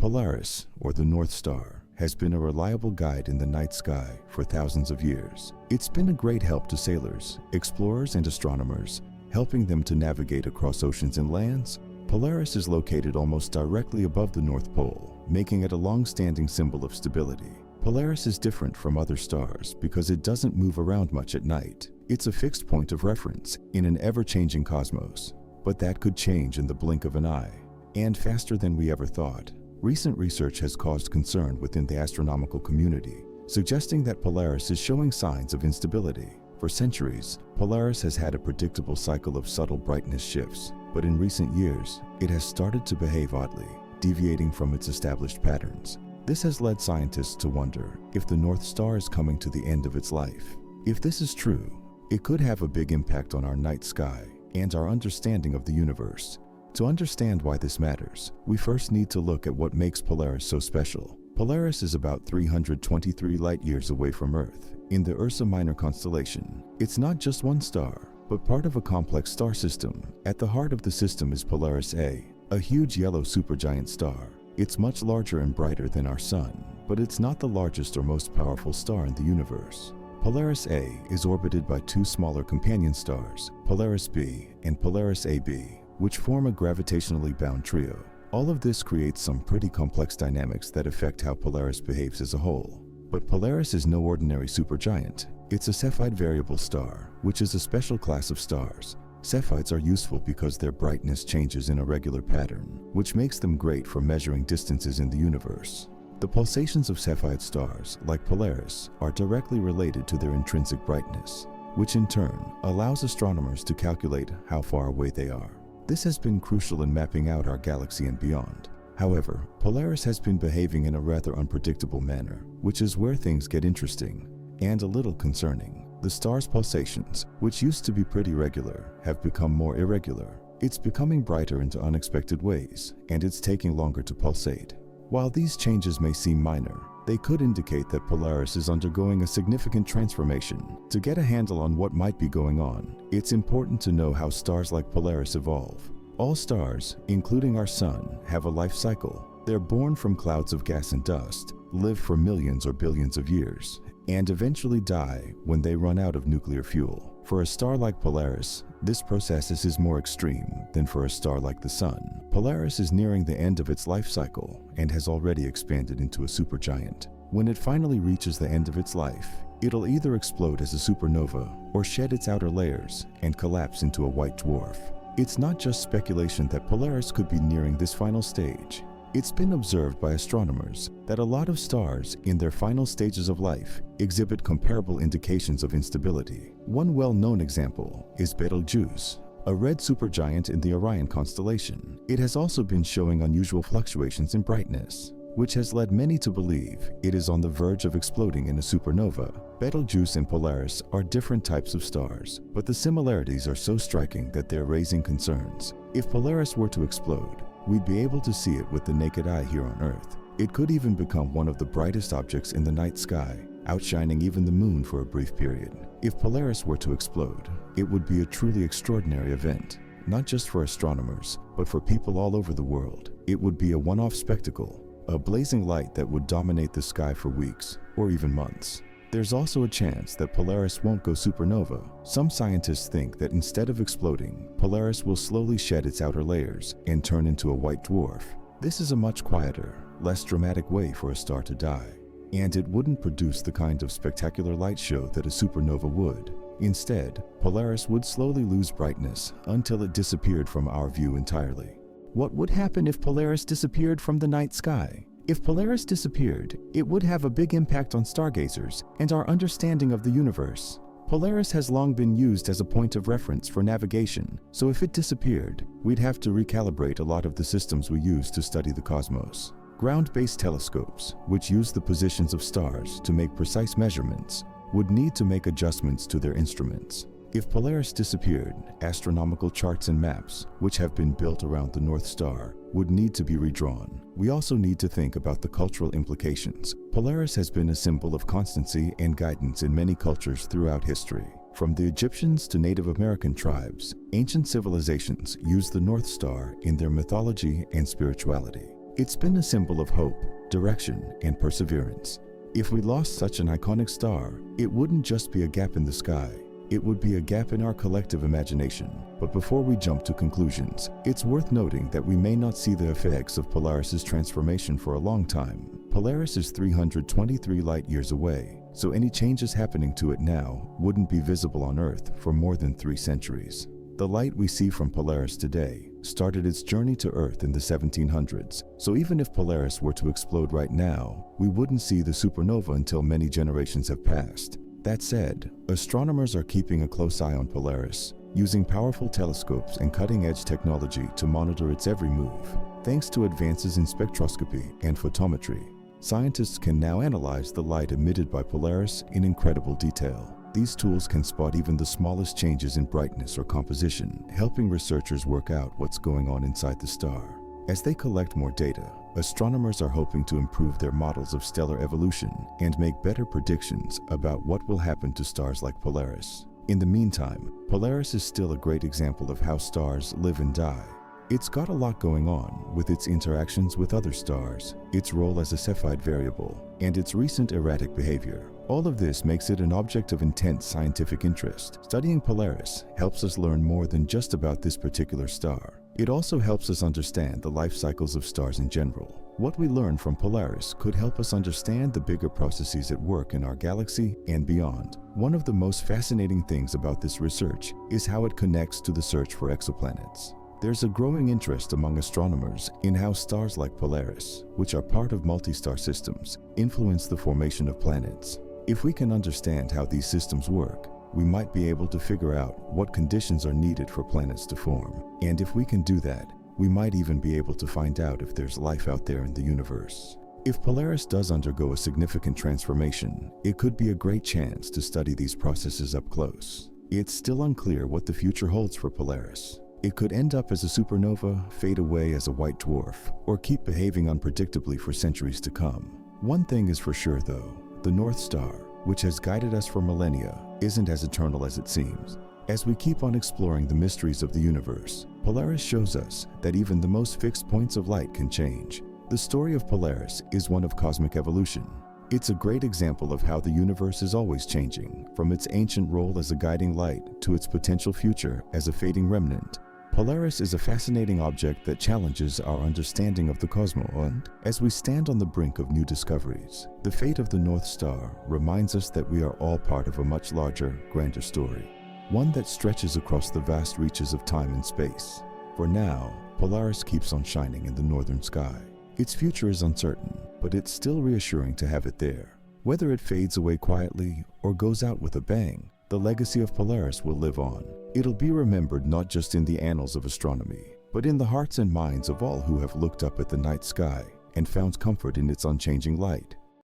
Polaris, or the North Star, has been a reliable guide in the night sky for thousands of years. It's been a great help to sailors, explorers, and astronomers, helping them to navigate across oceans and lands. Polaris is located almost directly above the North Pole, making it a long-standing symbol of stability. Polaris is different from other stars because it doesn't move around much at night. It's a fixed point of reference in an ever-changing cosmos. But that could change in the blink of an eye, and faster than we ever thought. Recent research has caused concern within the astronomical community, suggesting that Polaris is showing signs of instability. For centuries, Polaris has had a predictable cycle of subtle brightness shifts, but in recent years, it has started to behave oddly, deviating from its established patterns. This has led scientists to wonder if the North Star is coming to the end of its life. If this is true, it could have a big impact on our night sky and our understanding of the universe. To understand why this matters, we first need to look at what makes Polaris so special. Polaris is about 323 light-years away from Earth, in the Ursa Minor constellation. It's not just one star, but part of a complex star system. At the heart of the system is Polaris A, a huge yellow supergiant star. It's much larger and brighter than our Sun, but it's not the largest or most powerful star in the universe. Polaris A is orbited by two smaller companion stars, Polaris B and Polaris AB, which form a gravitationally bound trio. All of this creates some pretty complex dynamics that affect how Polaris behaves as a whole. But Polaris is no ordinary supergiant. It's a Cepheid variable star, which is a special class of stars. Cepheids are useful because their brightness changes in a regular pattern, which makes them great for measuring distances in the universe. The pulsations of Cepheid stars, like Polaris, are directly related to their intrinsic brightness, which in turn allows astronomers to calculate how far away they are. This has been crucial in mapping out our galaxy and beyond. However, Polaris has been behaving in a rather unpredictable manner, which is where things get interesting and a little concerning. The star's pulsations, which used to be pretty regular, have become more irregular. It's becoming brighter into unexpected ways, and it's taking longer to pulsate. While these changes may seem minor, they could indicate that Polaris is undergoing a significant transformation. To get a handle on what might be going on, it's important to know how stars like Polaris evolve. All stars, including our Sun, have a life cycle. They're born from clouds of gas and dust, live for millions or billions of years, and eventually die when they run out of nuclear fuel. For a star like Polaris, this process is more extreme than for a star like the Sun. Polaris is nearing the end of its life cycle and has already expanded into a supergiant. When it finally reaches the end of its life, it'll either explode as a supernova or shed its outer layers and collapse into a white dwarf. It's not just speculation that Polaris could be nearing this final stage. It's been observed by astronomers that a lot of stars in their final stages of life exhibit comparable indications of instability. One well-known example is Betelgeuse, a red supergiant in the Orion constellation. It has also been showing unusual fluctuations in brightness, which has led many to believe it is on the verge of exploding in a supernova. Betelgeuse and Polaris are different types of stars, but the similarities are so striking that they're raising concerns. If Polaris were to explode, we'd be able to see it with the naked eye here on Earth. It could even become one of the brightest objects in the night sky, outshining even the moon for a brief period. If Polaris were to explode, it would be a truly extraordinary event, not just for astronomers, but for people all over the world. It would be a one-off spectacle, a blazing light that would dominate the sky for weeks or even months. There's also a chance that Polaris won't go supernova. Some scientists think that instead of exploding, Polaris will slowly shed its outer layers and turn into a white dwarf. This is a much quieter, less dramatic way for a star to die, and it wouldn't produce the kind of spectacular light show that a supernova would. Instead, Polaris would slowly lose brightness until it disappeared from our view entirely. What would happen if Polaris disappeared from the night sky? If Polaris disappeared, it would have a big impact on stargazers and our understanding of the universe. Polaris has long been used as a point of reference for navigation, so if it disappeared, we'd have to recalibrate a lot of the systems we use to study the cosmos. Ground-based telescopes, which use the positions of stars to make precise measurements, would need to make adjustments to their instruments. If Polaris disappeared, astronomical charts and maps, which have been built around the North Star, would need to be redrawn. We also need to think about the cultural implications. Polaris has been a symbol of constancy and guidance in many cultures throughout history. From the Egyptians to Native American tribes, ancient civilizations used the North Star in their mythology and spirituality. It's been a symbol of hope, direction, and perseverance. If we lost such an iconic star, it wouldn't just be a gap in the sky. It would be a gap in our collective imagination. But before we jump to conclusions, it's worth noting that we may not see the effects of Polaris's transformation for a long time. Polaris is 323 light-years away, so any changes happening to it now wouldn't be visible on Earth for more than 3 centuries. The light we see from Polaris today started its journey to Earth in the 1700s, so even if Polaris were to explode right now, we wouldn't see the supernova until many generations have passed. That said, astronomers are keeping a close eye on Polaris, using powerful telescopes and cutting-edge technology to monitor its every move. Thanks to advances in spectroscopy and photometry, scientists can now analyze the light emitted by Polaris in incredible detail. These tools can spot even the smallest changes in brightness or composition, helping researchers work out what's going on inside the star. As they collect more data, astronomers are hoping to improve their models of stellar evolution and make better predictions about what will happen to stars like Polaris. In the meantime, Polaris is still a great example of how stars live and die. It's got a lot going on with its interactions with other stars, its role as a Cepheid variable, and its recent erratic behavior. All of this makes it an object of intense scientific interest. Studying Polaris helps us learn more than just about this particular star. It also helps us understand the life cycles of stars in general. What we learn from Polaris could help us understand the bigger processes at work in our galaxy and beyond. One of the most fascinating things about this research is how it connects to the search for exoplanets. There's a growing interest among astronomers in how stars like Polaris, which are part of multi-star systems, influence the formation of planets. If we can understand how these systems work, we might be able to figure out what conditions are needed for planets to form. And if we can do that, we might even be able to find out if there's life out there in the universe. If Polaris does undergo a significant transformation, it could be a great chance to study these processes up close. It's still unclear what the future holds for Polaris. It could end up as a supernova, fade away as a white dwarf, or keep behaving unpredictably for centuries to come. One thing is for sure though, the North Star, which has guided us for millennia, isn't as eternal as it seems. As we keep on exploring the mysteries of the universe, Polaris shows us that even the most fixed points of light can change. The story of Polaris is one of cosmic evolution. It's a great example of how the universe is always changing, from its ancient role as a guiding light to its potential future as a fading remnant. Polaris is a fascinating object that challenges our understanding of the cosmos, and as we stand on the brink of new discoveries, the fate of the North Star reminds us that we are all part of a much larger, grander story, one that stretches across the vast reaches of time and space. For now, Polaris keeps on shining in the northern sky. Its future is uncertain, but it's still reassuring to have it there. Whether it fades away quietly or goes out with a bang, the legacy of Polaris will live on. It'll be remembered not just in the annals of astronomy, but in the hearts and minds of all who have looked up at the night sky and found comfort in its unchanging light.